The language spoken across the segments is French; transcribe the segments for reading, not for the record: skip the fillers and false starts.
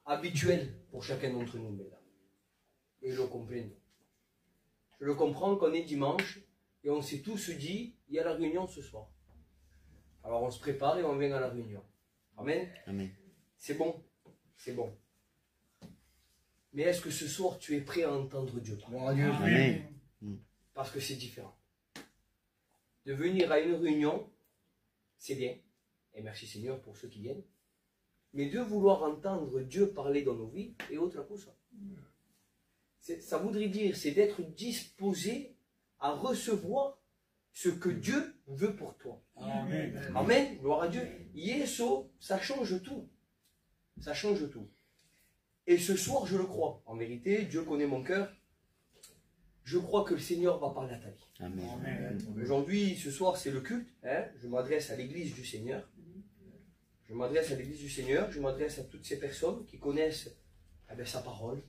habituel pour chacun d'entre nous, mesdames. Et je le comprends. Je le comprends qu'on est dimanche et on s'est tous dit, il y a la réunion ce soir. Alors on se prépare et on vient à la réunion. Amen. Amen. C'est bon. C'est bon. Mais est-ce que ce soir tu es prêt à entendre Dieu parler? Amen. Parce que c'est différent. De venir à une réunion, c'est bien. Et merci Seigneur pour ceux qui viennent. Mais de vouloir entendre Dieu parler dans nos vies, et autre chose. Ça voudrait dire, c'est d'être disposé à recevoir ce que Dieu veut pour toi. Amen. Amen. Gloire à Dieu. Yeso, ça change tout. Ça change tout. Et ce soir, je le crois. En vérité, Dieu connaît mon cœur. Je crois que le Seigneur va parler à ta vie. Amen. Amen. Aujourd'hui, ce soir, c'est le culte. Hein. Je m'adresse à l'église du Seigneur. Je m'adresse à l'église du Seigneur. Je m'adresse à toutes ces personnes qui connaissent sa parole.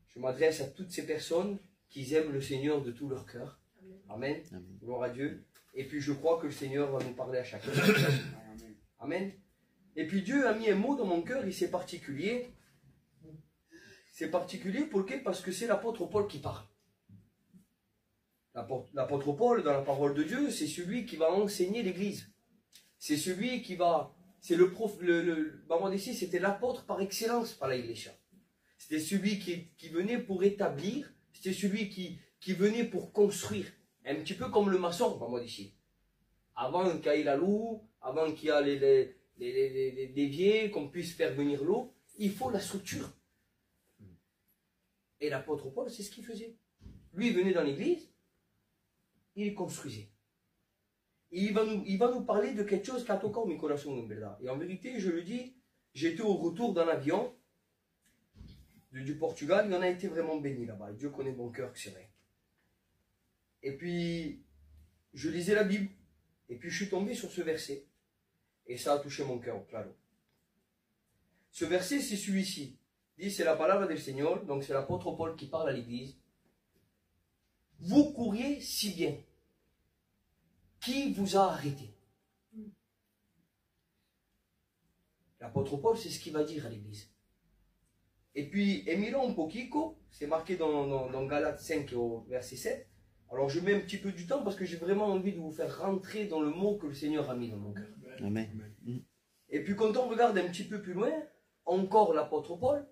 Je m'adresse à toutes ces personnes qui aiment le Seigneur de tout leur cœur. Amen. Amen. Gloire à Dieu. Et puis je crois que le Seigneur va nous parler à chacun. Amen. Et puis Dieu a mis un mot dans mon cœur et c'est particulier. C'est particulier pourquoi? Parce que c'est l'apôtre Paul qui parle. L'apôtre Paul, dans la parole de Dieu, c'est celui qui va enseigner l'église. C'est celui qui va... C'est le prof... Maman d'ici, c'était l'apôtre par excellence par la Iglesia. C'était celui qui venait pour établir. C'était celui qui venait pour construire. Un petit peu comme le maçon, maman d'ici. Avant qu'il y ait la loue, avant qu'il y ait les déviers, qu'on puisse faire venir l'eau, il faut la structure. Et l'apôtre Paul, c'est ce qu'il faisait. Lui, il venait dans l'église, il construisait. Et il va nous parler de quelque chose qui a toqué mon corazon. Et en vérité, je le dis, j'étais au retour dans l'avion du Portugal, il en a été vraiment béni là-bas. Dieu connaît mon cœur, c'est vrai. Et puis, je lisais la Bible, et puis je suis tombé sur ce verset. Et ça a touché mon cœur, claro. Ce verset, c'est celui-ci. Dit, c'est la parole du Seigneur, donc c'est l'apôtre Paul qui parle à l'église. Vous couriez si bien. Qui vous a arrêté? L'apôtre Paul, c'est ce qu'il va dire à l'église. Et puis, Emilio un poquito, c'est marqué dans Galates 5 au verset 7. Alors, je mets un petit peu du temps parce que j'ai vraiment envie de vous faire rentrer dans le mot que le Seigneur a mis dans mon cœur. Amen. Et puis, quand on regarde un petit peu plus loin, encore l'apôtre Paul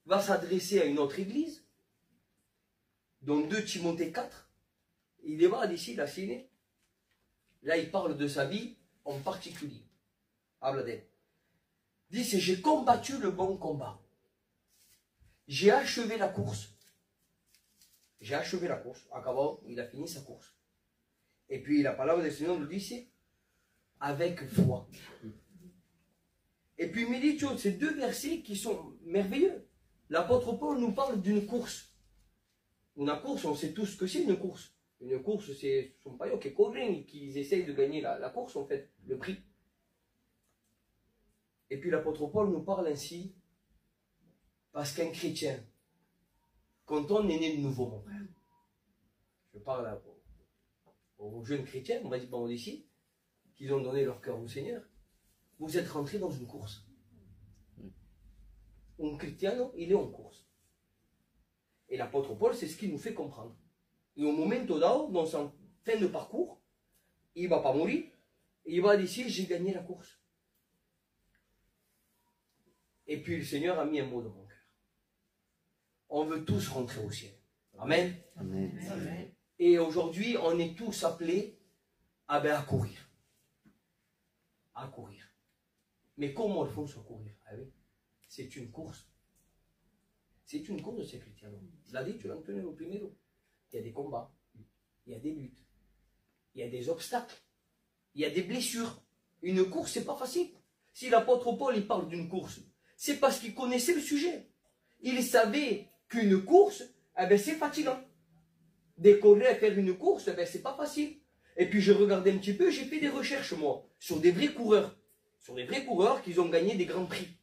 va s'adresser à une autre église, dans 2 Timothée 4. Il est là d'ici, la ciné. Là, il parle de sa vie en particulier. Habla d'elle. Il dit, c'est j'ai combattu le bon combat. J'ai achevé la course. J'ai achevé la course. Acabant, il a fini sa course. Et puis la parole du Seigneur nous dit, c'est avec foi. Et puis il me dit, ces 2 versets qui sont merveilleux. L'apôtre Paul nous parle d'une course. Une course, on sait tous ce que c'est une course. Une course, ce sont pas eux qui courent, qui essayent de gagner la course, en fait, le prix. Et puis l'apôtre Paul nous parle ainsi, parce qu'un chrétien, quand on est né de nouveau, mon frère, je parle aux jeunes chrétiens, on va dire par ici, qui ont donné leur cœur au Seigneur, vous êtes rentrés dans une course. Un chrétien, il est en course. Et l'apôtre Paul, c'est ce qu'il nous fait comprendre. Et au moment dado, dans sa fin de parcours, il ne va pas mourir, et il va dire, j'ai gagné la course. Et puis le Seigneur a mis un mot dans mon cœur. On veut tous rentrer au ciel. Amen. Amen. Amen. Et aujourd'hui, on est tous appelés à courir. À courir. Mais comment il faut se courir? Ah oui, c'est une course. C'est une course de ces chrétiens. La dit, tu l'as entendu au premier. Il y a des combats, il y a des luttes, il y a des obstacles, il y a des blessures. Une course, c'est pas facile. Si l'apôtre Paul il parle d'une course, c'est parce qu'il connaissait le sujet. Il savait qu'une course, c'est fatigant. Décoller à faire une course, c'est pas facile. Et puis je regardais un petit peu, j'ai fait des recherches moi, sur des vrais coureurs. Sur des vrais coureurs qui ont gagné des grands prix.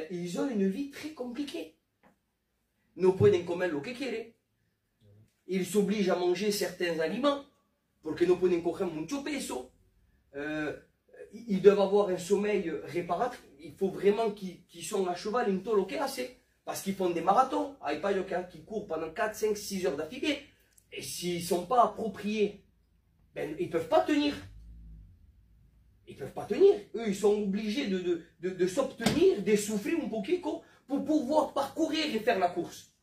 Ils ont une vie très compliquée. No pueden comer lo que quieren. Ils s'obligent à manger certains aliments, porque no pueden coger mucho peso. Ils doivent avoir un sommeil réparateur. il faut vraiment qu'ils soient à cheval, une tôle, ok, assez. Parce qu'ils font des marathons. Il n'y a pas quelqu'un qui court pendant 4, 5, 6 heures d'affilée. Et s'ils ne sont pas appropriés, ben, ils ne peuvent pas tenir. Ils ne peuvent pas tenir. Eux, ils sont obligés de s'obtenir, d'essouffler un poquito pour pouvoir parcourir et faire la course.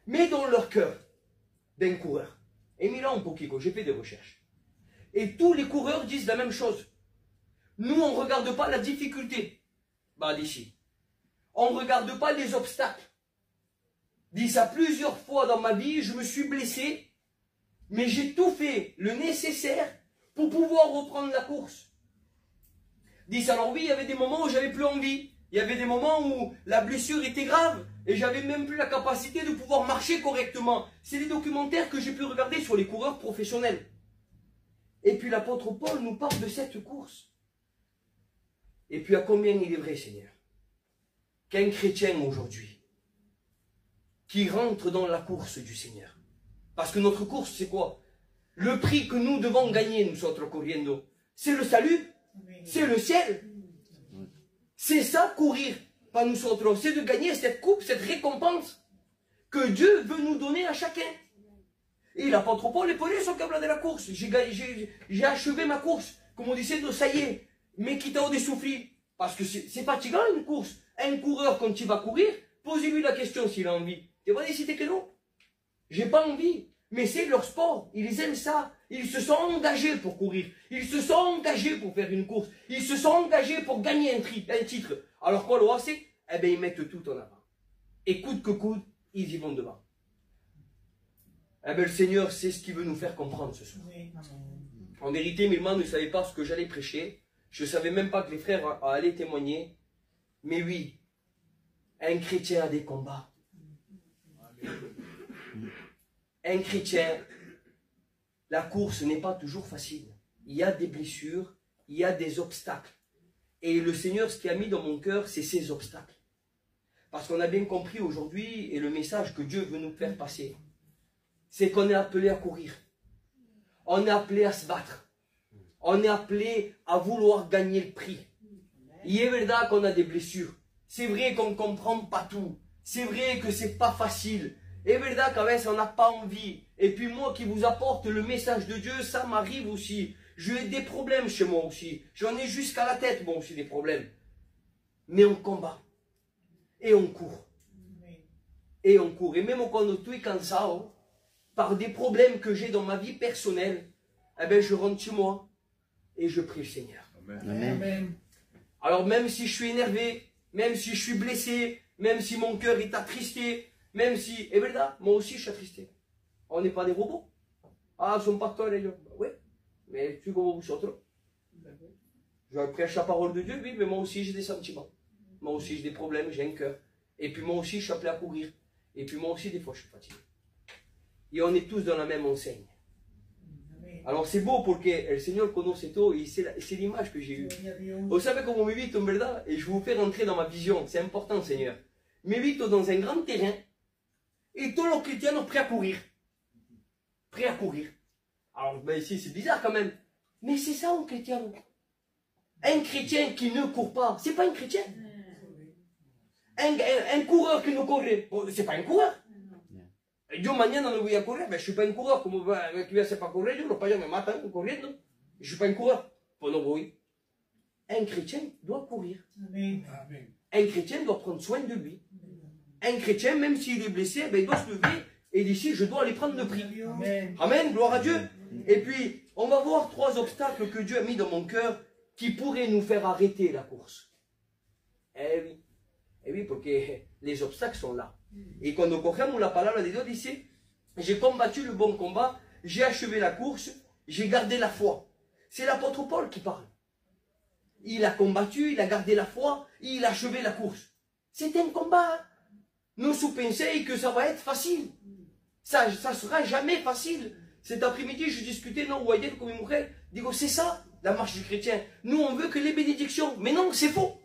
Mais dans leur cœur d'un coureur. Et là, un poquito, j'ai fait des recherches. Et tous les coureurs disent la même chose. Nous, on ne regarde pas la difficulté. Bah, d'ici. On ne regarde pas les obstacles. Dis ça plusieurs fois dans ma vie, je me suis blessé, mais j'ai tout fait le nécessaire pour pouvoir reprendre la course. Dis alors oui, il y avait des moments où j'avais plus envie. Il y avait des moments où la blessure était grave et j'avais même plus la capacité de pouvoir marcher correctement. C'est des documentaires que j'ai pu regarder sur les coureurs professionnels. Et puis l'apôtre Paul nous parle de cette course. Et puis à combien il est vrai, Seigneur, qu'un chrétien aujourd'hui qui rentre dans la course du Seigneur. Parce que notre course, c'est quoi? Le prix que nous devons gagner, nous autres corriendo, c'est le salut, c'est le ciel. C'est ça, courir, pas nous autres. C'est de gagner cette coupe, cette récompense que Dieu veut nous donner à chacun. Et l'apôtre Paul et Paul sont capables de la course. J'ai achevé ma course. Comme on disait, ça y est, mais quitte à dessouffler. Parce que c'est fatigant une course. Un coureur, quand il va courir, posez-lui la question s'il a envie. Tu vas décider que non. J'ai pas envie. Mais c'est leur sport. Ils aiment ça. Ils se sont engagés pour courir. Ils se sont engagés pour faire une course. Ils se sont engagés pour gagner un titre. Alors quoi, l'OAC? Eh bien, ils mettent tout en avant. Et coûte que coûte, ils y vont devant. Eh bien, le Seigneur, c'est ce qu'il veut nous faire comprendre ce soir. En vérité, mes irmãos ne savaient pas ce que j'allais prêcher. Je ne savais même pas que les frères allaient témoigner. Mais oui, un chrétien a des combats. Un chrétien, la course n'est pas toujours facile. Il y a des blessures, il y a des obstacles. Et le Seigneur, ce qu'il a mis dans mon cœur, c'est ces obstacles. Parce qu'on a bien compris aujourd'hui, et le message que Dieu veut nous faire passer, c'est qu'on est appelé à courir. On est appelé à se battre. On est appelé à vouloir gagner le prix. Il est vrai qu'on a des blessures. C'est vrai qu'on ne comprend pas tout. C'est vrai que c'est pas facile. Et vrai quand même, on n'a pas envie. Et puis moi qui vous apporte le message de Dieu, ça m'arrive aussi. J'ai des problèmes chez moi aussi. J'en ai jusqu'à la tête, moi aussi, des problèmes. Mais on combat. Et on court. Et on court. Et même quand on est cansé, par des problèmes que j'ai dans ma vie personnelle, eh bien, je rentre chez moi et je prie le Seigneur. Amen. Amen. Alors même si je suis énervé, même si je suis blessé, même si mon cœur est attristé, même si... Et voilà, moi aussi je suis attristé. On n'est pas des robots. Ah, son pasteur est là. Oui, mais tu comme vous autres. Je prêche la parole de Dieu, oui, mais moi aussi j'ai des sentiments. Moi aussi j'ai des problèmes, j'ai un cœur. Et puis moi aussi je suis appelé à courir. Et puis moi aussi des fois je suis fatigué. Et on est tous dans la même enseigne. Alors c'est beau parce que le Seigneur connaît tout et c'est l'image que j'ai eue. Vous savez comment me vito en verdad? Et je vous fais rentrer dans ma vision, c'est important Seigneur. Me vito dans un grand terrain et tous les chrétiens sont prêts à courir. Prêts à courir. Alors ben, ici c'est bizarre quand même. Mais c'est ça un chrétien. Un chrétien qui ne court pas, c'est pas un chrétien. Un coureur qui ne court pas, c'est pas un coureur. Yo mañana no voy a correr, mais je suis pas un coureur, como qui ne sait pas courir, los payos me matan corriendo. Je suis pas un coureur, pues no voy. Un chrétien doit courir. Amen. Un chrétien doit prendre soin de lui. Un chrétien, même s'il est blessé, ben, il doit se lever et d'ici, je dois aller prendre le prix. Amen. Amen, gloire à Dieu. Et puis, on va voir 3 obstacles que Dieu a mis dans mon cœur qui pourraient nous faire arrêter la course. Eh oui, parce que les obstacles sont là. Et quand nous cogemos la palabra de Dieu, dice, j'ai combattu le bon combat, j'ai achevé la course, j'ai gardé la foi. C'est l'apôtre Paul qui parle. Il a combattu, il a gardé la foi, il a achevé la course. C'est un combat. Nous pensons que ça va être facile. Ça sera jamais facile. Cet après-midi, je discutais, non, voyez, comme une mujer, digo, c'est ça, la marche du chrétien. Nous, on veut que les bénédictions. Mais non, c'est faux.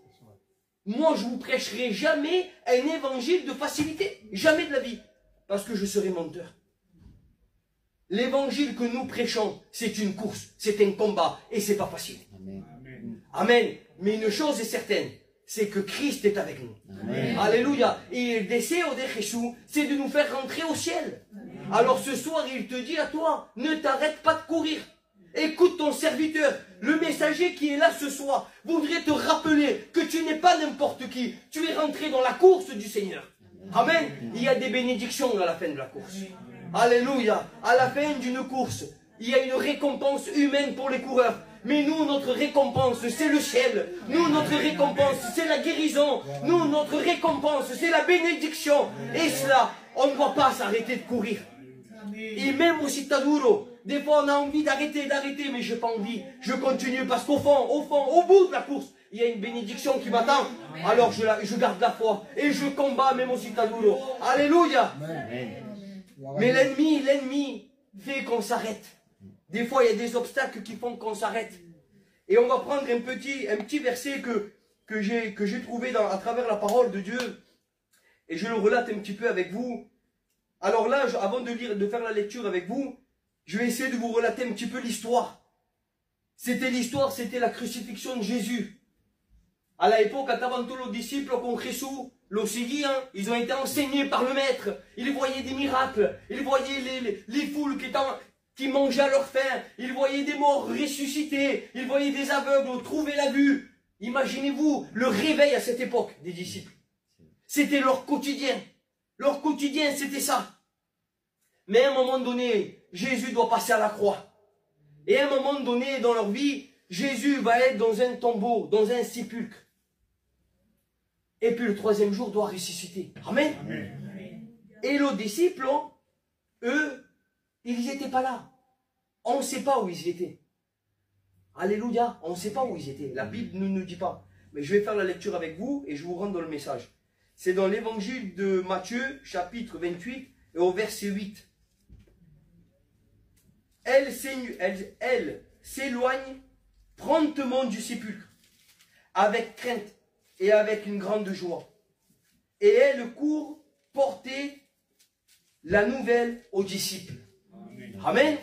Moi, je ne vous prêcherai jamais un évangile de facilité. Jamais de la vie. Parce que je serai menteur. L'évangile que nous prêchons, c'est une course, c'est un combat, et c'est pas facile. Amen. Amen. Mais une chose est certaine, c'est que Christ est avec nous. Amen. Alléluia. Et le deseo de Jésus, c'est de nous faire rentrer au ciel. Alors ce soir, il te dit à toi, ne t'arrête pas de courir. Écoute ton serviteur, le messager qui est là ce soir, voudrait te rappeler que tu n'es pas n'importe qui. Tu es rentré dans la course du Seigneur. Amen. Il y a des bénédictions à la fin de la course. Alléluia. À la fin d'une course, il y a une récompense humaine pour les coureurs. Mais nous, notre récompense, c'est le ciel. Nous, notre récompense, c'est la guérison. Nous, notre récompense, c'est la bénédiction. Et cela, on ne doit pas s'arrêter de courir. Et même aussi Taduro, des fois on a envie d'arrêter, mais je n'ai pas envie. Je continue parce qu'au fond, au bout de la course, il y a une bénédiction qui m'attend. Alors je garde la foi et je combats même aussi Taduro. Alléluia. Mais l'ennemi fait qu'on s'arrête. Des fois, il y a des obstacles qui font qu'on s'arrête. Et on va prendre un petit verset que j'ai trouvé à travers la parole de Dieu. Et je le relate un petit peu avec vous. Alors là, avant de faire la lecture avec vous, je vais essayer de vous relater un petit peu l'histoire. C'était la crucifixion de Jésus. À l'époque, avant tous les disciples qu'on Jésus, le seguían, ils ont été enseignés par le Maître. Ils voyaient des miracles. Ils voyaient les foules qui mangeaient à leur faim. Ils voyaient des morts ressuscités. Ils voyaient des aveugles trouver la vue. Imaginez-vous le réveil à cette époque des disciples. C'était leur quotidien. Leur quotidien, c'était ça. Mais à un moment donné, Jésus doit passer à la croix. Et à un moment donné dans leur vie, Jésus va être dans un tombeau, dans un sépulcre. Et puis le troisième jour doit ressusciter. Amen. Amen. Et les disciples, eux, ils n'étaient pas là. On ne sait pas où ils étaient. Alléluia, on ne sait pas où ils étaient. La Bible ne nous dit pas. Mais je vais faire la lecture avec vous et je vous rends dans le message. C'est dans l'évangile de Matthieu, chapitre 28, et au verset 8. Elle s'éloigne promptement du sépulcre, avec crainte et avec une grande joie. Et elle court porter la nouvelle aux disciples. Amen.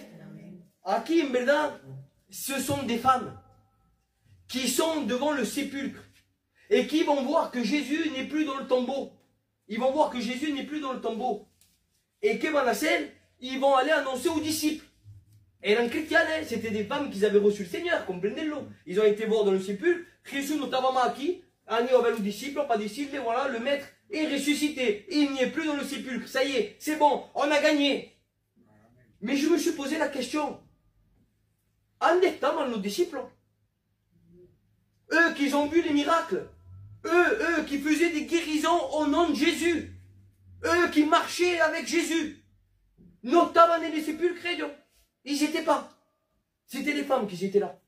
Aquí, en verdad, ce sont des femmes qui sont devant le sépulcre et qui vont voir que Jésus n'est plus dans le tombeau. Ils vont voir que Jésus n'est plus dans le tombeau. Et que van a hacer? Ils vont aller annoncer aux disciples. Eran cristianes, c'était des femmes qui avaient reçu le Seigneur, comprenez-le. Ils ont été voir dans le sépulcre, Jésus no estaba más aquí, han ido a ver los discípulos para decirle, voilà, le Maître est ressuscité, il n'y est plus dans le sépulcre, ça y est, c'est bon, on a gagné. Mais je me suis posé la question, ¿dónde estaban los discípulos? Eux qui ont vu les miracles, eux qui faisaient des guérisons au nom de Jésus, eux qui marchaient avec Jésus, no estaban en el sépulcre ellos. Ils n'y étaient pas. C'était les femmes qui étaient là.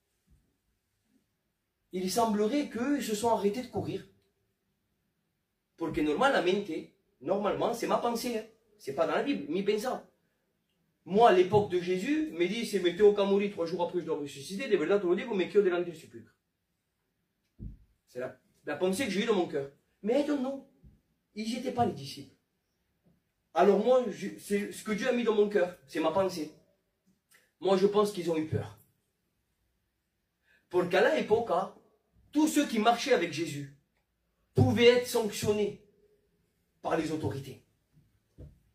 Il semblerait qu'eux se sont arrêtés de courir. Parce que normalement, c'est ma pensée. Hein. C'est pas dans la Bible, mi pensa. Moi, à l'époque de Jésus, me dit, si me tengo que mourir 3 jours après, je dois ressusciter, de verdad te lo digo, me quedo delante du sépulcre. C'est la pensée que j'ai eue dans mon cœur. Mais non, ils n'y étaient pas les disciples. Alors moi, c'est ce que Dieu a mis dans mon cœur, c'est ma pensée. Moi, je pense qu'ils ont eu peur. Parce qu'à l'époque, tous ceux qui marchaient avec Jésus pouvaient être sanctionnés par les autorités.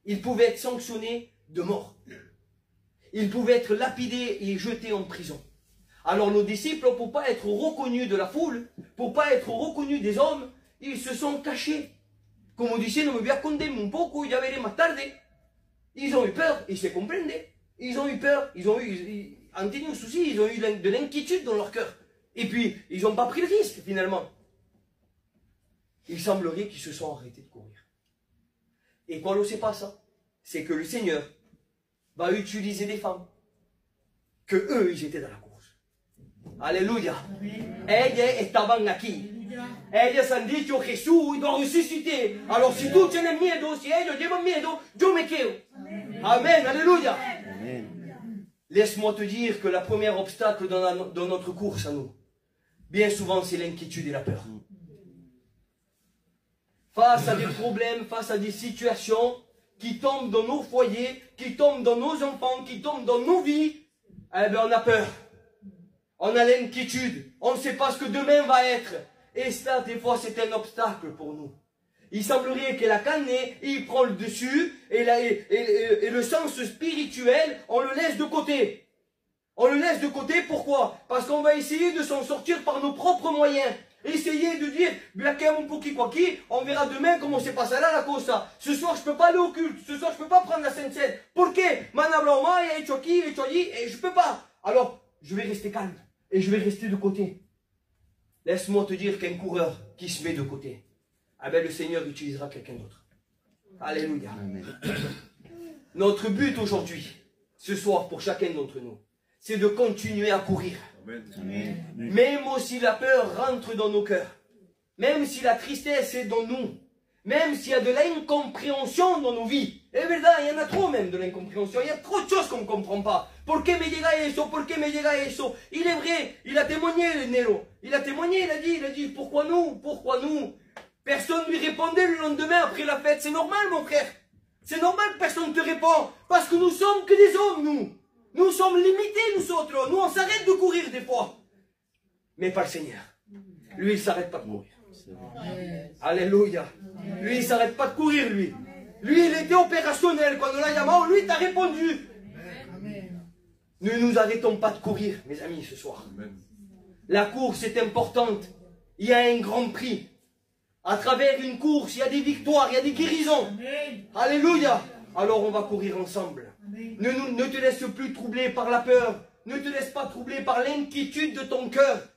Ils pouvaient être sanctionnés de mort. Ils pouvaient être lapidés et jetés en prison. Alors nos disciples, pour ne pas être reconnus de la foule, pour ne pas être reconnus des hommes, ils se sont cachés. Como diciendo, me voy a esconder un poco y ya veré más tarde. Ils ont eu peur, ils se comprendaient. Ils ont eu peur, ils ont eu un souci, ils ont eu de l'inquiétude dans leur cœur. Et puis, ils n'ont pas pris le risque, finalement. Il semblerait qu'ils se sont arrêtés de courir. Et quoi ne sait pas ça? C'est que le Seigneur va utiliser des femmes. Que eux, ils étaient dans la course. Alléluia. Ellas estaban aquí. Ellas han dicho, Jesús doit ressusciter. Alors si tú tienes miedo, si ellos llevan miedo, yo me quedo. Amen. Alléluia. Laisse-moi te dire que la première obstacle dans notre course à nous, bien souvent, c'est l'inquiétude et la peur. Face à des problèmes, face à des situations qui tombent dans nos foyers, qui tombent dans nos enfants, qui tombent dans nos vies, eh bien, on a peur. On a l'inquiétude. On ne sait pas ce que demain va être. Et ça, des fois, c'est un obstacle pour nous. Il semblerait que la canne, il prend le dessus, et le sens spirituel, on le laisse de côté. On le laisse de côté, pourquoi? Parce qu'on va essayer de s'en sortir par nos propres moyens. Essayer de dire, on verra demain comment c'est passé là la cosa. Ce soir, je peux pas aller au culte. Ce soir, je peux pas prendre la Sainte Seine. Pourquoi? Manablauma, et Choki, et je peux pas. Alors, je vais rester calme. Et je vais rester de côté. Laisse-moi te dire qu'un coureur qui se met de côté, ah ben le Seigneur utilisera quelqu'un d'autre. Alléluia. Amen. Notre but aujourd'hui, ce soir, pour chacun d'entre nous, c'est de continuer à courir. Amen. Même si la peur rentre dans nos cœurs, même si la tristesse est dans nous, même s'il y a de l'incompréhension dans nos vies. Et verdad, il y en a trop même de l'incompréhension, il y a trop de choses qu'on ne comprend pas. Pourquoi me llega eso? Pourquoi me llega eso? Il est vrai, il a témoigné, Nero. Il a témoigné, il a dit, pourquoi nous? Pourquoi nous? Personne ne lui répondait le lendemain après la fête. C'est normal, mon frère. C'est normal que personne ne te répond. Parce que nous sommes que des hommes, nous. Nous sommes limités, nous autres. Nous, on s'arrête de courir des fois. Mais pas le Seigneur. Lui, il ne s'arrête pas de courir. Alléluia. Lui, il ne s'arrête pas de courir, lui. Lui, il était opérationnel. Quand on l'a llamé, lui, t'as répondu. Ne nous arrêtons pas de courir, mes amis, ce soir. La course est importante. Il y a un grand prix. À travers une course, il y a des victoires, il y a des guérisons. Alléluia. Alors on va courir ensemble. Ne te laisse plus troubler par la peur. Ne te laisse pas troubler par l'inquiétude de ton cœur.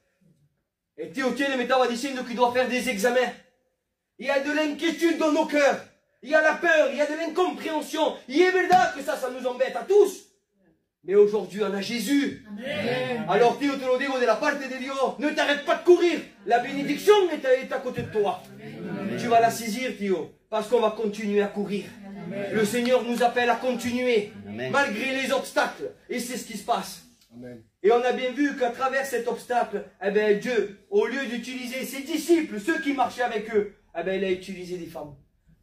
Et Théotienne m'estaba diciendo qu'il doit faire des examens. Il y a de l'inquiétude dans nos cœurs. Il y a la peur, il y a de l'incompréhension. Il est vrai que ça nous embête à tous. Mais aujourd'hui, on a Jésus. Amen. Alors, Théo, te lo digo de la parte de Dieu. Ne t'arrête pas de courir. La bénédiction est à côté de toi. Amen. Tu vas la saisir, Théo. Parce qu'on va continuer à courir. Amen. Le Seigneur nous appelle à continuer. Amen. Malgré les obstacles. Et c'est ce qui se passe. Amen. Et on a bien vu qu'à travers cet obstacle, eh ben, Dieu, au lieu d'utiliser ses disciples, ceux qui marchaient avec eux, eh ben, il a utilisé des femmes.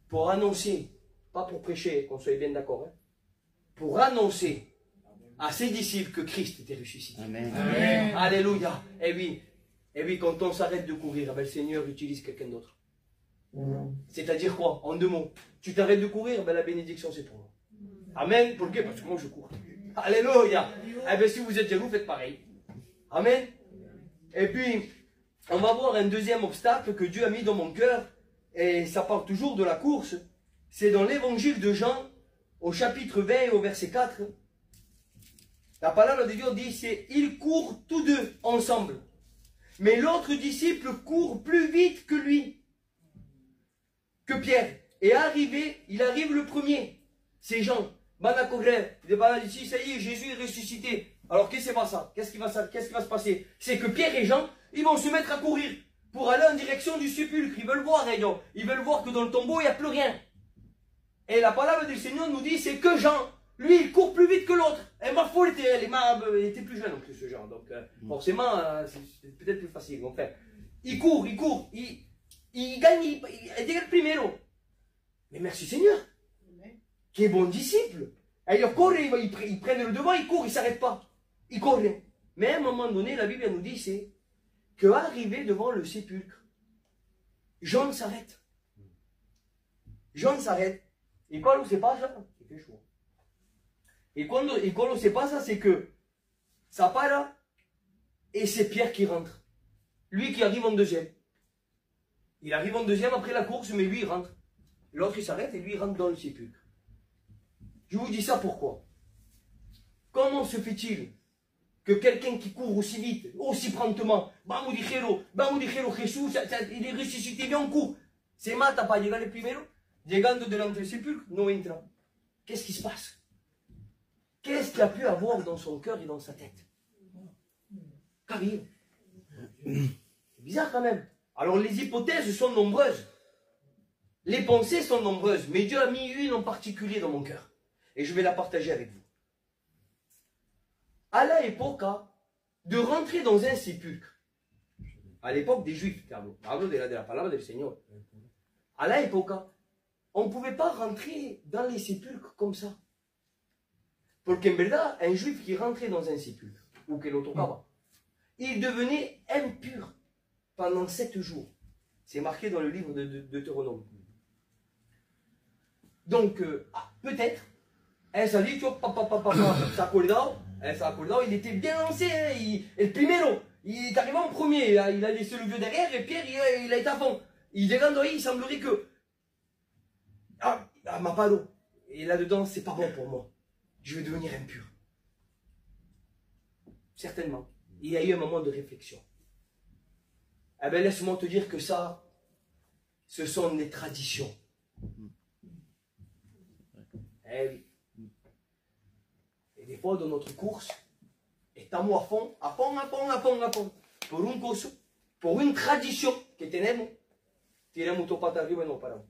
Pour annoncer, pas pour prêcher, qu'on soit bien d'accord, hein, pour annoncer à ses disciples que Christ était ressuscité. Amen. Amen. Alléluia. Et oui, quand on s'arrête de courir, eh ben, le Seigneur utilise quelqu'un d'autre. C'est-à-dire quoi? En deux mots. Tu t'arrêtes de courir, eh ben, la bénédiction c'est pour moi. Amen. Pourquoi? Parce que moi je cours. Alléluia. Eh bien, si vous êtes jaloux, faites pareil. Amen. Et puis, on va voir un deuxième obstacle que Dieu a mis dans mon cœur. Et ça parle toujours de la course. C'est dans l'évangile de Jean, au chapitre 20 et au verset 4. La parole de Dieu dit, c'est ils courent tous deux ensemble. Mais l'autre disciple court plus vite que lui, que Pierre. Et il arrive le premier. C'est Jean. Ici, ça y est, Jésus est ressuscité. Alors qu'est-ce que c'est pas ça? Qu'est-ce qui va se passer? C'est que Pierre et Jean, ils vont se mettre à courir pour aller en direction du sépulcre. Ils veulent voir, ils veulent voir que dans le tombeau, il n'y a plus rien. Et la parole du Seigneur nous dit, c'est que Jean, lui, il court plus vite que l'autre. Et Marfo, il était plus jeune que ce Jean. Donc, forcément, c'est peut-être plus facile. Mon frère. Il court, il gagne, il est le premier. Mais merci Seigneur. Qui est bon disciple. Et il court, ils prennent le devant, ils courent, ils ne s'arrêtent pas. Ils courent. Mais à un moment donné, la Bible nous dit, c'est qu'arrivé devant le sépulcre, Jean s'arrête. Jean s'arrête. Et quand on ne sait pas ça, il fait chaud. Et quand on ne sait pas ça, c'est que ça part là, et c'est Pierre qui rentre. Lui qui arrive en deuxième. Il arrive en deuxième après la course, mais lui il rentre. L'autre il s'arrête et lui il rentre dans le sépulcre. Je vous dis ça pourquoi? Comment se fait-il que quelqu'un qui court aussi vite, aussi promptement, vamos dijero, Jesús, il est ressuscité, bien on court. Se mata para llegar el primero, llegando delante del sepulcre, no entra. Qu'est-ce qui se passe? Qu'est-ce qu'il a pu avoir dans son cœur et dans sa tête? Qu'arrive? C'est bizarre quand même. Alors les hypothèses sont nombreuses. Les pensées sont nombreuses, mais Dieu a mis une en particulier dans mon cœur. Et je vais la partager avec vous. À l'époque, de rentrer dans un sépulcre, à l'époque des Juifs, parlons de la parole du Seigneur. À l'époque, on ne pouvait pas rentrer dans les sépulcres comme ça. Parce qu'en verdad, un Juif qui rentrait dans un sépulcre, ou que le tocaba, il devenait impur. pendant 7 jours. C'est marqué dans le livre de Deutéronome. Donc, peut-être, ça dit, tu vois, il était bien lancé, et le primero, il est arrivé en premier, il a laissé le vieux derrière, et Pierre, il a été à fond. Il est rendu, il semblerait que, m'a pas l'eau. Et là-dedans, c'est pas bon pour moi. Je vais devenir impur. Certainement. Il y a eu un moment de réflexion. Eh bien, laisse-moi te dire que ça, ce sont des traditions. Eh oui. Et des fois, dans notre course, estamos à fond. Pour une tradition que tenemos, tiramos tu pata arriba et non paramos.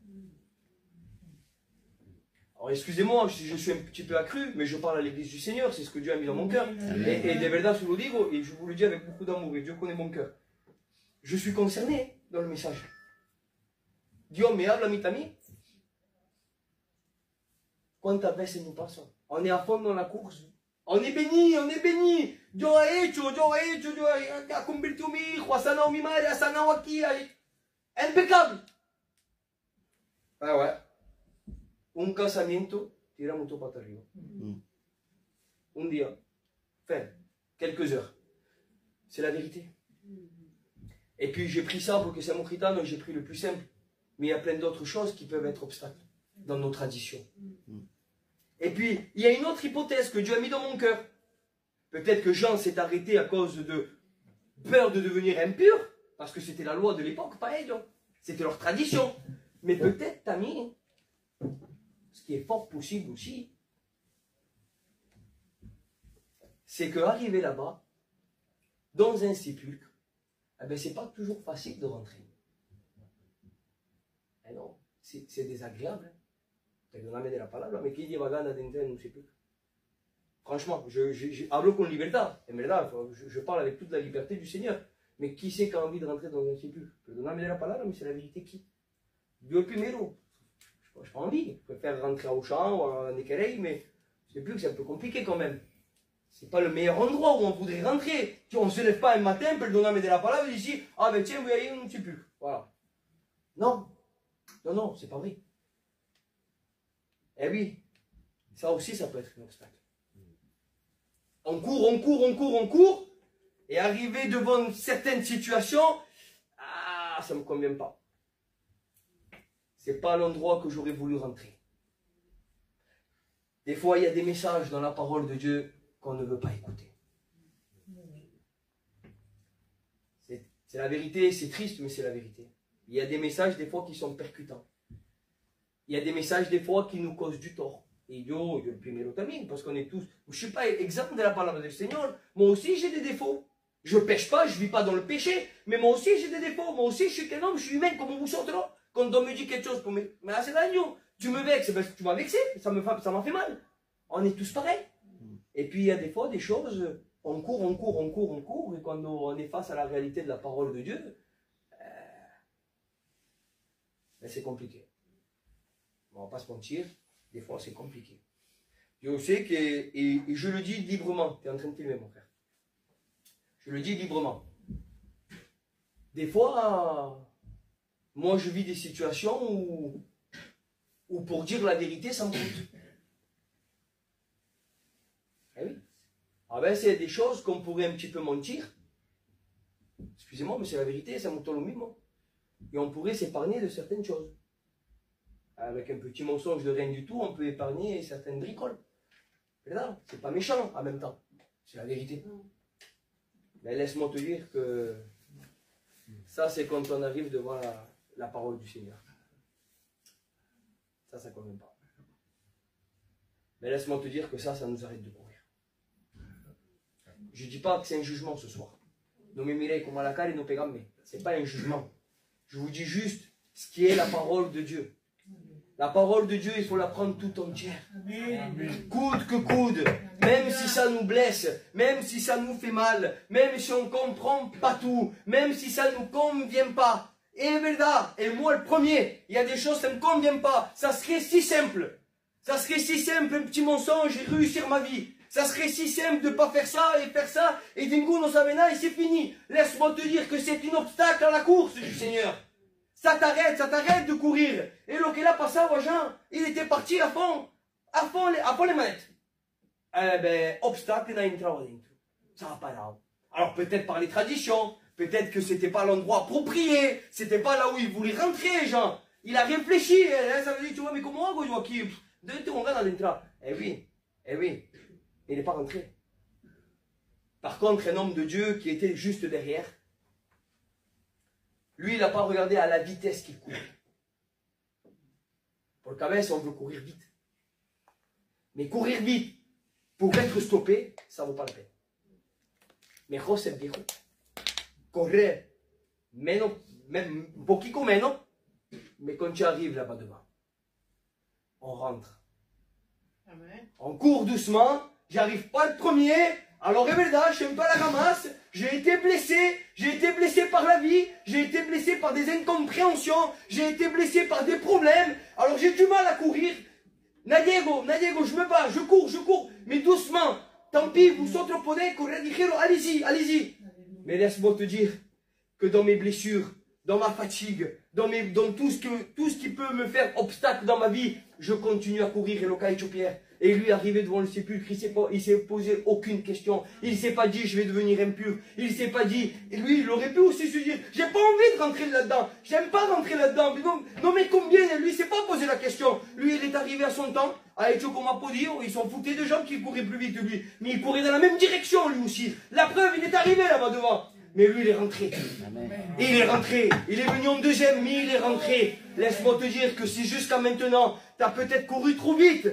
Alors, excusez-moi, je suis un petit peu accru, mais je parle à l'église du Seigneur, c'est ce que Dieu a mis dans mon cœur. Et de verdad, je vous le dis, et je vous le dis avec beaucoup d'amour, et Dieu connaît mon cœur. Je suis concerné dans le message. Dieu me habla a mí también. ¿Cuántas veces nous passons? On est à fond dans la course. On est béni, on est béni. Dios ha hecho, Dios ha convertido mi hijo, ha sanado mi madre, ha sanado aquí. Impecable. Ah ouais. Un casamiento, tiramos todo para arriba. Un día, enfin, quelques heures. C'est la vérité. Et puis j'ai pris ça pour que c'est mon gitano, j'ai pris le plus simple. Mais il y a plein d'autres choses qui peuvent être obstacles dans nos traditions. Et puis, il y a une autre hypothèse que Dieu a mis dans mon cœur. Peut-être que Jean s'est arrêté à cause de peur de devenir impur, parce que c'était la loi de l'époque, pareil. C'était leur tradition. Mais peut-être, Tammy, ce qui est fort possible aussi, c'est qu'arriver là-bas, dans un sépulcre, eh ben, c'est pas toujours facile de rentrer. Eh non, c'est désagréable. Perdóname de la palabra, mais qui dit ganas d'entrer en un sépulcre? Franchement, je hablo con libertad, en verdad, je parle avec toute la liberté du Seigneur. Mais qui c'est qui a envie de rentrer dans un sépulcre? Perdóname de la palabra, mais c'est la vérité qui? Dieu le primero. Je n'ai pas envie, je préfère rentrer au champ ou à Nekerei, mais c'est plus que c'est un peu compliqué quand même. C'est pas le meilleur endroit où on voudrait rentrer. On ne se lève pas un matin, perdóname de la palabra, ici, ah ben tiens, vous voyez un sépulcre. Voilà. Non, non, c'est pas vrai. Eh oui, ça aussi, ça peut être un obstacle. On court, et arrivé devant certaines situations, ça ne me convient pas. C'est pas l'endroit que j'aurais voulu rentrer. Des fois, il y a des messages dans la parole de Dieu qu'on ne veut pas écouter. C'est la vérité, c'est triste, mais c'est la vérité. Il y a des messages, des fois, qui sont percutants. Il y a des messages, des fois, qui nous causent du tort. Et yo le primero también, parce qu'on est tous... Je ne suis pas exempt de la parole du Seigneur. Moi aussi, j'ai des défauts. Je ne pêche pas, je ne vis pas dans le péché, mais moi aussi, j'ai des défauts. Moi aussi, je suis qu'un homme, je suis humain, comme vous autres. Quand on me dit quelque chose, mais c'est l'agneau. Tu me vexes, parce que tu m'as vexé, ça m'a fait mal. On est tous pareils. Et puis, il y a des fois des choses, on court, et quand on est face à la réalité de la parole de Dieu, c'est compliqué. On ne va pas se mentir, des fois c'est compliqué. Je sais que, et je le dis librement, tu es en train de filmer mon frère. Je le dis librement. Des fois, moi je vis des situations où pour dire la vérité, ça me coûte. Eh oui. Ah ben c'est des choses qu'on pourrait un petit peu mentir. Excusez-moi, mais c'est la vérité, ça me tourne au mimo. Et on pourrait s'épargner de certaines choses. Avec un petit mensonge de rien du tout, on peut épargner certaines bricoles. C'est pas méchant en même temps. C'est la vérité. Mais laisse-moi te dire que ça, c'est quand on arrive devant la parole du Seigneur. Ça ne convient pas. Mais laisse-moi te dire que ça nous arrête de courir. Je ne dis pas que c'est un jugement ce soir. No me mirez como a la cara y no pegadme. Ce n'est pas un jugement. Je vous dis juste ce qui est la parole de Dieu. La parole de Dieu, il faut la prendre tout entière. Coûte que coûte. Même si ça nous blesse, même si ça nous fait mal, même si on ne comprend pas tout, même si ça ne nous convient pas. Et verdad, et moi le premier, il y a des choses qui ne me conviennent pas. Ça serait si simple. Ça serait si simple, un petit mensonge et réussir ma vie. Ça serait si simple de ne pas faire ça, et ninguno savena, et c'est fini. Laisse-moi te dire que c'est un obstacle à la course du Seigneur. Ça t'arrête de courir. Et le qu'il a passé à Jean, il était parti à fond les manettes. Eh ben, obstacle, il a entré dentro. Ça va pas là. Alors peut-être par les traditions, peut-être que c'était pas l'endroit approprié, c'était pas là où il voulait rentrer, Jean. Il a réfléchi, ça veut dire, tu vois, mais comment on va qui on va dans l'entrée. Eh oui, il n'est pas rentré. Par contre, un homme de Dieu qui était juste derrière, lui, il n'a pas regardé à la vitesse qu'il courait. Pour le cabesse, on veut courir vite. Mais courir vite pour être stoppé, ça ne vaut pas la peine. Mejor ser viejo. Correr menos, un poquito menos, mais quand tu arrives là-bas devant, on rentre. Amen. On court doucement, j'arrive pas le premier, alors est verdad, je suis un peu à la ramasse, j'ai été blessé par la vie, j'ai été blessé par des incompréhensions, j'ai été blessé par des problèmes, alors j'ai du mal à courir. Nadiego, je me bats, je cours, mais doucement. Tant pis, vous autres podez correr ligero, allez-y. Mais laisse-moi te dire que dans mes blessures, dans ma fatigue, dans tout ce qui peut me faire obstacle dans ma vie, je continue à courir. Et le cas est Pierre. Et lui, arrivé devant le sépulcre, il s'est posé aucune question. Il ne s'est pas dit, je vais devenir impur. Il ne s'est pas dit, et lui, il aurait pu aussi se dire, j'ai pas envie de rentrer là-dedans. J'aime pas rentrer là-dedans. Non, mais combien? Et lui, il s'est pas posé la question. Lui, il est arrivé à son temps. A hecho como ha podido. Ils s'en foutaient de gens qui couraient plus vite que lui. Mais il courait dans la même direction, lui aussi. La preuve, il est arrivé là-bas devant. Mais lui, il est rentré. Amen. Et il est rentré. Il est venu en deuxième, mais il est rentré. Laisse-moi te dire que si jusqu'à maintenant, tu as peut-être couru trop vite,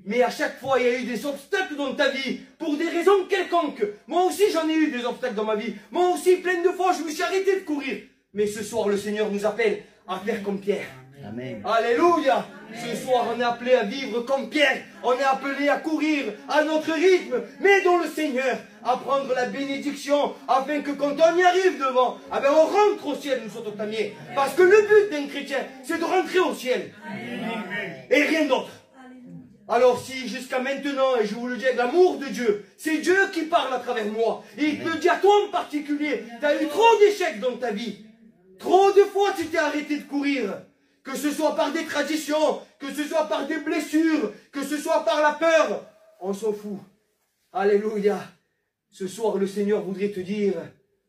mais à chaque fois, il y a eu des obstacles dans ta vie, pour des raisons quelconques. Moi aussi, j'en ai eu des obstacles dans ma vie. Moi aussi, plein de fois, je me suis arrêté de courir. Mais ce soir, le Seigneur nous appelle à faire comme Pierre. Amen. Alléluia. Ce soir, on est appelé à vivre comme Pierre. On est appelé à courir à notre rythme, mais dans le Seigneur, à prendre la bénédiction, afin que quand on y arrive devant, ah ben on rentre au ciel, nous sommes también. Parce que le but d'un chrétien, c'est de rentrer au ciel. Amen. Et rien d'autre. Alors si jusqu'à maintenant, et je vous le dis avec l'amour de Dieu, c'est Dieu qui parle à travers moi, et il te dit à toi en particulier, tu as eu trop d'échecs dans ta vie. Trop de fois tu t'es arrêté de courir. Que ce soit par des traditions, que ce soit par des blessures, que ce soit par la peur, on s'en fout. Alléluia. Ce soir, le Seigneur voudrait te dire,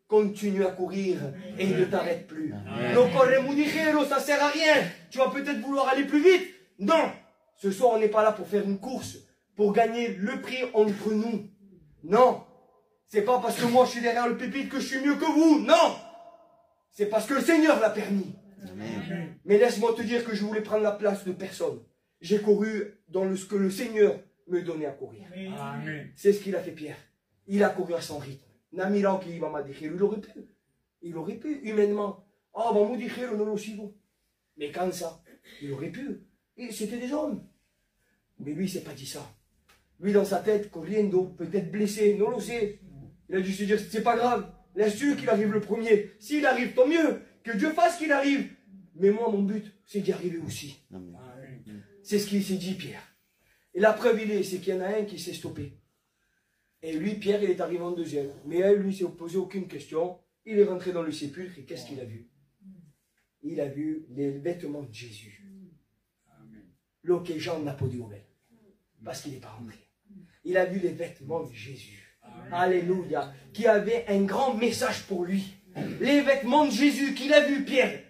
continue à courir et ne t'arrête plus. No corre muy ligero, ça sert à rien. Tu vas peut-être vouloir aller plus vite. Non. Ce soir, on n'est pas là pour faire une course, pour gagner le prix entre nous. Non. C'est pas parce que moi je suis derrière le pupitre que je suis mieux que vous. Non. C'est parce que le Seigneur l'a permis. Amen. Mais laisse-moi te dire que je voulais prendre la place de personne. J'ai couru dans ce que le Seigneur me donnait à courir. C'est ce qu'il a fait Pierre. Il a couru à son rythme. Namirao qui va m'adhérer. Il aurait pu, humainement. Ah, va m'adhérer, non aussi. Mais quand ça, il aurait pu. C'était des hommes. Mais lui, il ne s'est pas dit ça. Lui, dans sa tête, corriendo, peut-être blessé, non le sait. Il a dû se dire, c'est pas grave. Laisse-tu qu'il arrive le premier. S'il arrive, tant mieux. Que Dieu fasse qu'il arrive. Mais moi, mon but, c'est d'y arriver aussi. C'est ce qu'il s'est dit, Pierre. Et la preuve, c'est qu'il y en a un qui s'est stoppé. Et lui, Pierre, il est arrivé en deuxième. Mais elle, lui, s'est posé aucune question. Il est rentré dans le sépulcre et qu'est-ce qu'il a vu? Il a vu les vêtements de Jésus. Lo que Jean n'a pas dit au parce qu'il n'est pas rentré. Il a vu les vêtements de Jésus. Alléluia. Qui avait un grand message pour lui. Les vêtements de Jésus qu'il a vu, Pierre.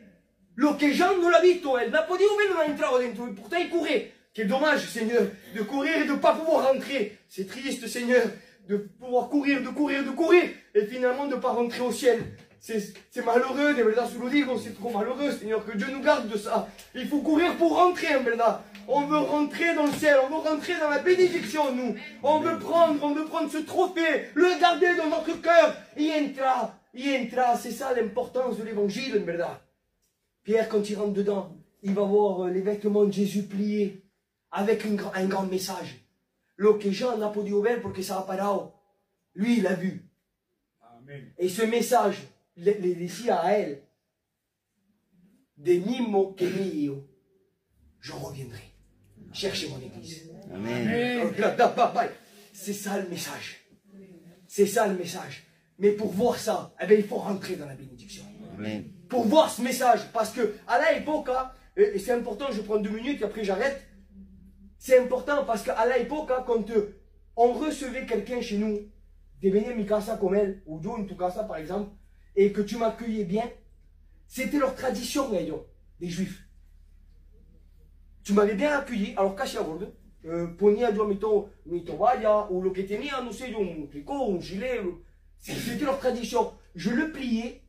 Lo que Jean non l'a visto, elle n'a pas dit où elle va entrer dentro. Pourtant, il courait. Quel dommage, Seigneur, de courir et de ne pas pouvoir rentrer. C'est triste, Seigneur, de pouvoir courir, et finalement de ne pas rentrer au ciel. C'est malheureux, de verdad, se lo digo, c'est trop malheureux, Seigneur, que Dieu nous garde de ça. Il faut courir pour rentrer, en verdad. On veut rentrer dans le ciel, on veut rentrer dans la bénédiction, nous. On veut prendre ce trophée, le garder dans notre cœur. Y entra, c'est ça l'importance de l'évangile, en verdad. Pierre, quand il rentre dedans, il va voir les vêtements de Jésus pliés, avec un grand message. Lo que Jean n'a pas dit au ver porque ça a parado. Lui, il a vu. Amen. Et ce message, le decía à elle, de mismo que mío, je reviendrai chercher mon église. Amen. C'est ça le message. C'est ça le message. Mais pour voir ça, eh bien, il faut rentrer dans la bénédiction. Amen. Pour voir ce message. Parce que à l'époque, hein, et c'est important, je prends 2 minutes et après j'arrête. C'est important parce qu'à l'époque, hein, quand on recevait quelqu'un chez nous, des beignets Mikasa comme elle, ou John Tukasa par exemple, et que tu m'accueillais bien, c'était leur tradition, des juifs. Tu m'avais bien accueilli, alors Kasia Gold, Ponia Mito Vaya, ou le Ketenia, nous sais, un tricot, un gilet, c'était leur tradition. Je le pliais,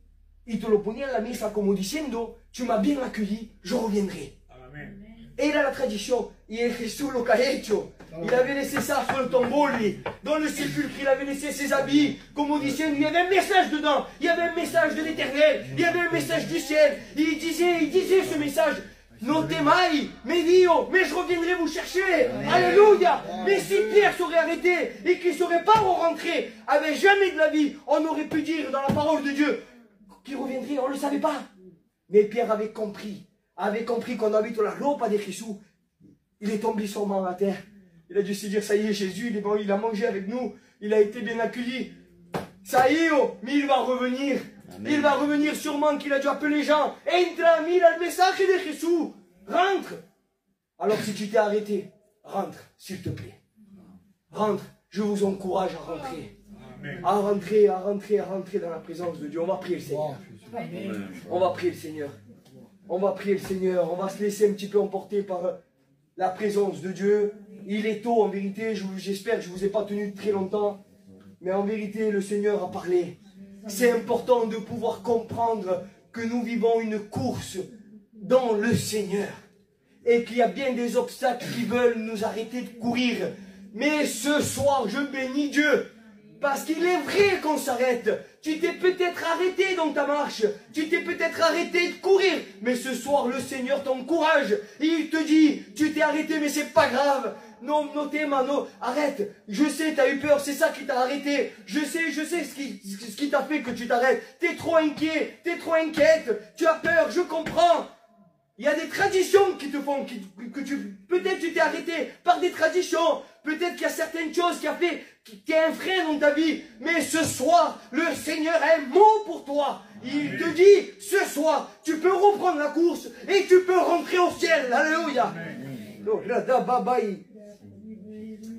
ils te le ponaient à la mesa comme diciendo, tu m'as bien accueilli, je reviendrai. Amen. Et il a la tradition, et Jésus lo que ha hecho. Il avait laissé ça sur le tombeau, lui. Dans le sépulcre, il avait laissé ses habits. Comme on disait, il y avait un message dedans. Il y avait un message de l'éternel. Il y avait un message du ciel. Il disait ce message. No temai, me dio, mais je reviendrai vous chercher. Alléluia. Mais si Pierre serait arrêté et qu'il ne serait pas rentré, avec jamais de la vie, on aurait pu dire dans la parole de Dieu qu'il reviendrait. On ne le savait pas. Mais Pierre avait compris qu'on habite la ropa de Jésus. Il est tombé sur main à terre. Il a dû se dire, ça y est, Jésus, il a mangé avec nous, il a été bien accueilli. Ça y est, mais il va revenir. Amen. Il va revenir sûrement qu'il a dû appeler les gens. Entra, mira le message de Jésus. Rentre. Alors si tu t'es arrêté, rentre, s'il te plaît. Rentre. Je vous encourage à rentrer. Amen. À rentrer dans la présence de Dieu. On va prier le Seigneur. Amen. On va prier le Seigneur. On va prier le Seigneur. On va se laisser un petit peu emporter par la présence de Dieu. Il est tôt en vérité, j'espère que je ne vous ai pas tenu très longtemps, mais en vérité le Seigneur a parlé. C'est important de pouvoir comprendre que nous vivons une course dans le Seigneur et qu'il y a bien des obstacles qui veulent nous arrêter de courir. Mais ce soir, je bénis Dieu parce qu'il est vrai qu'on s'arrête. Tu t'es peut-être arrêté dans ta marche, tu t'es peut-être arrêté de courir, mais ce soir le Seigneur t'encourage. Il te dit, tu t'es arrêté mais c'est pas grave. Non, non, arrête. Je sais, tu as eu peur, c'est ça qui t'a arrêté. Je sais ce qui t'a fait que tu t'arrêtes. T'es trop inquiet, t'es trop inquiète, tu as peur, je comprends. Il y a des traditions qui te font, peut-être tu t'es arrêté par des traditions. Peut-être qu'il y a certaines choses qui a fait, qui est un frein dans ta vie. Mais ce soir, le Seigneur a un mot pour toi. Il te dit, ce soir, tu peux reprendre la course et tu peux rentrer au ciel. Alléluia.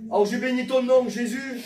Alors je bénis ton nom, Jésus.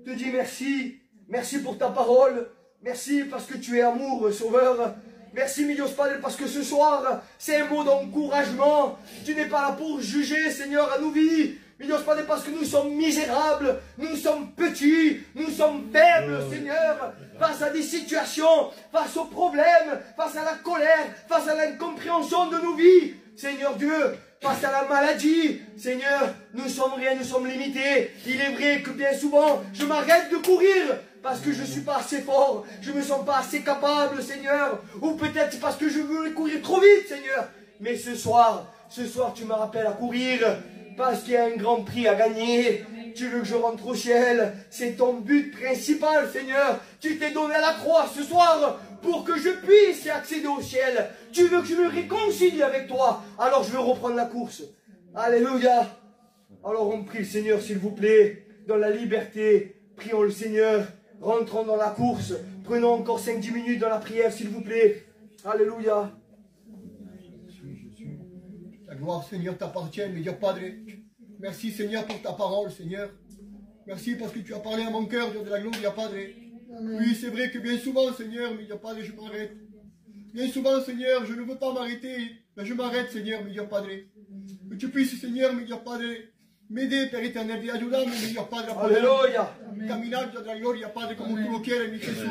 Je te dis merci. Merci pour ta parole. Merci parce que tu es amour, sauveur. Merci, mi Dios Padre, parce que ce soir, c'est un mot d'encouragement. Tu n'es pas là pour juger, Seigneur, à nos vies. Mi Dios Padre, parce que nous sommes misérables, nous sommes petits, nous sommes faibles, Seigneur, face à des situations, face aux problèmes, face à la colère, face à l'incompréhension de nos vies. Seigneur Dieu, face à la maladie, Seigneur, nous sommes rien, nous sommes limités. Il est vrai que bien souvent, je m'arrête de courir parce que je ne suis pas assez fort, je ne me sens pas assez capable, Seigneur. Ou peut-être parce que je veux courir trop vite, Seigneur. Mais ce soir, tu me rappelles à courir parce qu'il y a un grand prix à gagner. Tu veux que je rentre au ciel, c'est ton but principal, Seigneur. Tu t'es donné à la croix ce soir pour que je puisse accéder au ciel. Tu veux que je me réconcilie avec toi, alors je veux reprendre la course. Alléluia. Alors on prie le Seigneur, s'il vous plaît, dans la liberté. Prions le Seigneur, rentrons dans la course. Prenons encore 5-10 minutes dans la prière, s'il vous plaît. Alléluia. La gloire, Seigneur, t'appartient, mais Dieu Padre. Merci, Seigneur, pour ta parole, Seigneur. Merci parce que tu as parlé à mon cœur, Dieu de la gloire, Dieu Padre. Oui, c'est vrai que bien souvent, Seigneur, mais Dieu Padre, je m'arrête. Bien souvent, Seigneur, je ne veux pas m'arrêter, mais je m'arrête, Seigneur, mais Dieu Padre. Que tu puisses, Seigneur, mais Dieu Padre, m'aider, Père éternel, y ayudarme, mais Dieu Padre, a poder caminar, Dieu de la gloria, Padre, como tú lo quieres, mi Jesús.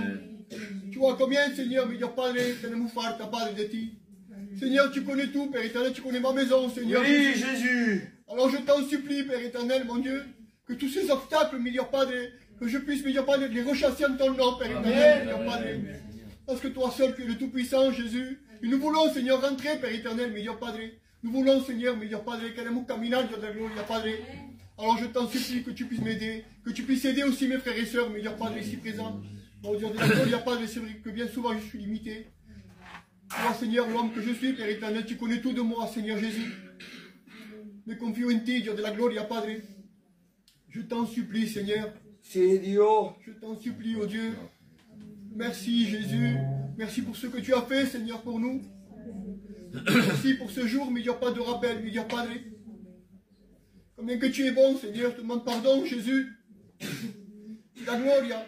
Tu vois combien, Seigneur, mi Dieu Padre, tenemos falta, Padre, de ti. Seigneur, tu connais tout, Père éternel, tu connais ma maison, Seigneur. Oui, Jésus. Alors je t'en supplie, Père éternel, mon Dieu, que tous ces obstacles, mi Dieu Padre, que je puisse, mi Dieu Padre, les rechasser en ton nom, Père éternel, mi Dieu Padre. Parce que toi seul, tu es le Tout-Puissant, Jésus. Et nous voulons, Seigneur, rentrer, Père éternel, mi Dieu Padre. Nous voulons, Seigneur, mi Dieu Padre, queremos caminar, Dieu de la gloria, Padre. Alors je t'en supplie que tu puisses m'aider, que tu puisses aider aussi mes frères et sœurs, mi Dieu Padre, ici présents. Mon Dieu de la gloria, Padre, c'est vrai que bien souvent je suis limité. Toi, Seigneur, l'homme que je suis, Père éternel, tu connais tout de moi, Seigneur Jésus. Me confio en ti, Dieu de la gloria, Padre. Je t'en supplie, Seigneur. Seigneur. Je t'en supplie, oh Dieu. Merci, Jésus. Merci pour ce que tu as fait, Seigneur, pour nous. Merci pour ce jour, mais il n'y a pas de rappel, il n'y a pas de... Combien que tu es bon, Seigneur. Je te demande pardon, Jésus. La gloria.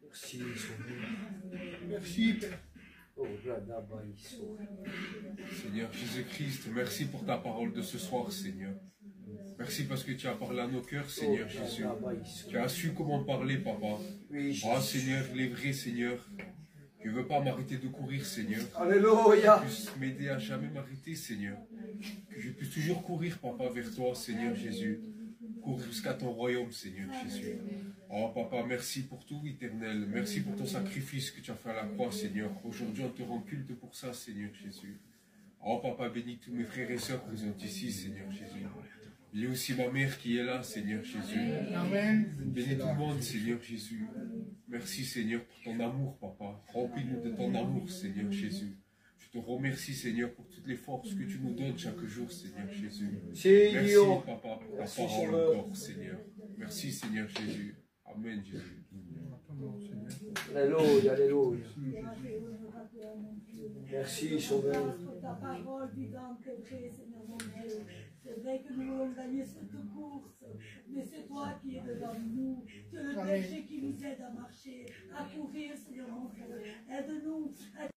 Merci, Sauveur. Merci, Père. Oh, là-bas, il sauve. Seigneur Jésus-Christ, merci pour ta parole de ce soir, Seigneur. Merci parce que tu as parlé à nos cœurs, Seigneur Jésus. Tu as su comment parler, Papa. Ah, Seigneur, il est vrai, Seigneur. Je ne veux pas m'arrêter de courir, Seigneur. Alléluia. Que tu puisses m'aider à jamais m'arrêter, Seigneur. Que je puisse toujours courir, Papa, vers toi, Seigneur Jésus. Courir jusqu'à ton royaume, Seigneur Jésus. Oh, Papa, merci pour tout, éternel. Merci pour ton sacrifice que tu as fait à la croix, Seigneur. Aujourd'hui, on te rend culte pour ça, Seigneur Jésus. Oh, Papa, bénis tous mes frères et sœurs présents ici, Seigneur Jésus. Il y a aussi ma mère qui est là, Seigneur Jésus. Amen. Bénis tout le monde, Seigneur Jésus. Merci, Seigneur, pour ton amour, Papa. Remplis-nous de ton amour, Seigneur Jésus. Je te remercie, Seigneur, pour toutes les forces que tu nous donnes chaque jour, Seigneur Jésus. Merci, Papa, pour ta parole encore, Seigneur. Merci, Seigneur Jésus. Amen, Jésus. Alléluia, alléluia. Merci, Sauveur. Pour ta parole vivante et vraie, Seigneur mon Dieu. C'est vrai que nous voulons gagner cette course, mais c'est toi qui es devant nous. Tu es le berger qui nous aide à marcher, à courir, Seigneur mon Dieu. Aide-nous.